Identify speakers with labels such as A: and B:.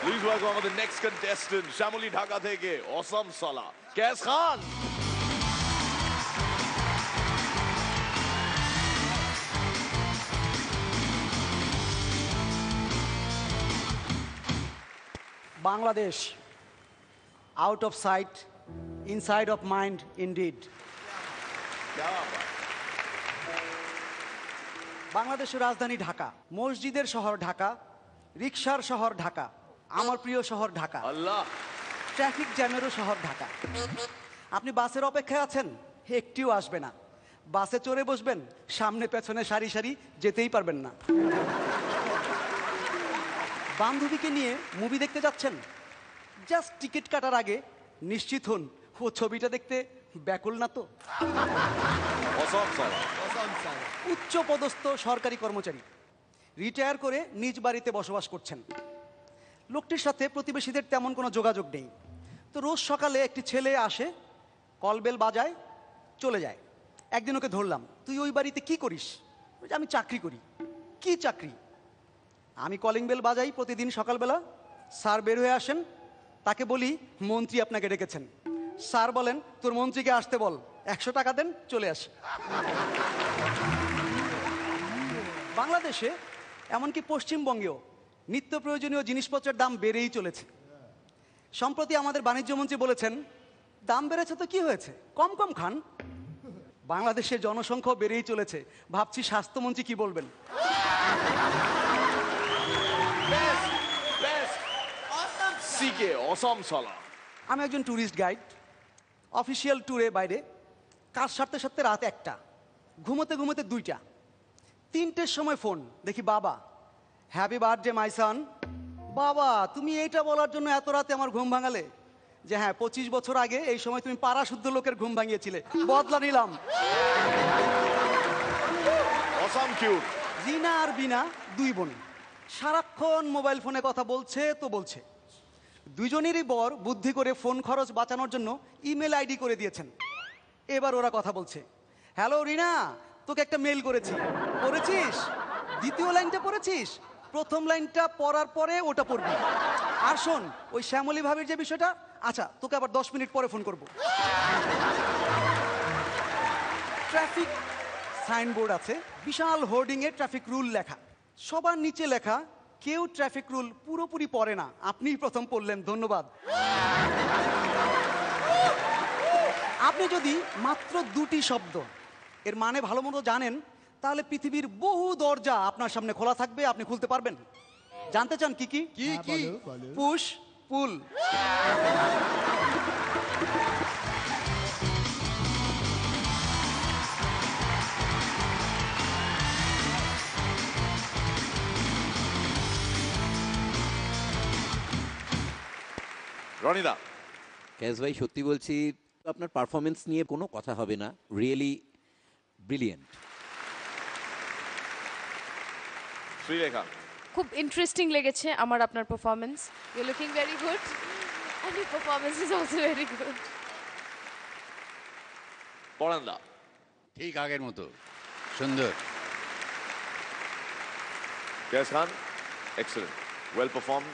A: Please welcome the next contestant, Shamoli Dhaka থেকে Awesome Salah, Kais Khan.
B: Bangladesh, out of sight, inside of mind indeed. বাংলাদেশের রাজধানী ঢাকা, মসজিদের শহর ঢাকা, রিকশার শহর ঢাকা, আমার প্রিয় শহর ঢাকা,
A: আল্লাহ,
B: ট্রাফিক জ্যামেরও শহর ঢাকা। আপনি বাসের অপেক্ষায় আছেন, একটিও আসবে না। বাসে চড়ে বসবেন, সামনে পেছনে সারি সারি, যেতেই পারবেন না। বান্ধবীকে নিয়ে মুভি দেখতে যাচ্ছেন, জাস্ট টিকিট কাটার আগে নিশ্চিত হন ও ছবিটা দেখতে ব্যাকুল না তো।
A: Awesome Salah.
B: উচ্চ পদস্থ সরকারি কর্মচারী, রিটায়ার করে নিজ বাড়িতে বসবাস করছেন। লোকটির সাথে প্রতিবেশীদের তেমন কোনো যোগাযোগ নেই। তো রোজ সকালে একটি ছেলে আসে, কলবেল বাজায়, চলে যায়। একদিন ওকে ধরলাম, তুই ওই বাড়িতে কি করিস? বলছে, আমি চাকরি করি। কি চাকরি? আমি কলিং বেল বাজাই প্রতিদিন সকালবেলা। স্যার বের হয়ে আসেন, তাকে বলি মন্ত্রী আপনাকে ডেকেছেন। স্যার বলেন, তোর মন্ত্রীকে আসতে বল, 100 টাকা দেন, চলে আসে। বাংলাদেশে এমনকি পশ্চিমবঙ্গেও নিত্য প্রয়োজনীয় জিনিসপত্রের দাম বেড়েই চলেছে। সম্প্রতি আমাদের বাণিজ্যমন্ত্রী বলেছেন, দাম বেড়েছে তো কি হয়েছে, কম কম খান। বাংলাদেশের জনসংখ্যাও বেড়েই চলেছে, ভাবছি স্বাস্থ্যমন্ত্রী কি বলবেন।
A: CK, Awesome Salah.
B: আমি একজন ট্যুরিস্ট গাইড, অফিসিয়াল ট্যুরে বাইরে। কাজ সারতে সারতে রাত 1টা, ঘুমোতে ঘুমোতে 2টা, 3টের সময় ফোন, দেখি বাবা, হ্যাপি বার্থডে মাই সন। বাবা, তুমি এইটা বলার জন্য এত রাতে আমার ঘুম ভাঙালে? যে হ্যাঁ, 25 বছর আগে এই সময় তুমি পাড়া শুদ্ধ লোকের ঘুম ভাঙিয়েছিলে, বদলা নিলাম।
A: Awesome cute.
B: রিনা আর বিনা 2 বোন, সারাক্ষণ মোবাইল ফোনে কথা বলছে তো বলছে। দুজনেরই বর বুদ্ধি করে ফোন খরচ বাঁচানোর জন্য ইমেল আইডি করে দিয়েছেন। এবার ওরা কথা বলছে, হ্যালো রিনা, তোকে একটা মেল করেছি, পড়েছিস? দ্বিতীয় লাইনটা পড়েছিস? প্রথম লাইনটা পড়ার পরে ওটা পড়বি। আর শোন, ওই শ্যামলী ভাবির যে বিষয়টা, আচ্ছা তোকে আবার 10 মিনিট পরে ফোন করব। ট্রাফিক সাইনবোর্ড আছে, বিশাল হোর্ডিংয়ে ট্রাফিক রুল লেখা, সবার নিচে লেখা, কেউ ট্রাফিক রুল পুরোপুরি পড়ে না, আপনিই প্রথম পড়লেন, ধন্যবাদ। আপনি যদি মাত্র 2টি শব্দ এর মানে ভালো মতো জানেন, তাহলে পৃথিবীর বহু দরজা আপনার সামনে খোলা থাকবে, আপনি খুলতে পারবেন। জানতে চান কি কি?
C: কি?
B: পুশ, পুল।
A: রনিদা,
D: ক্যাস ভাই, সত্যি বলছি, আপনার পারফরমেন্স নিয়ে কোনো কথা হবে না, রিয়েলি ব্রিলিয়েন্ট।
A: শ্রীরেখা,
E: খুব ইন্টারেস্টিং লেগেছে আমার আপনার performance. You looking very good and your performance is also very good.
A: পরান্দা,
C: ঠিক আগের মতো সুন্দর।
A: Kais Khan, excellent, well performed.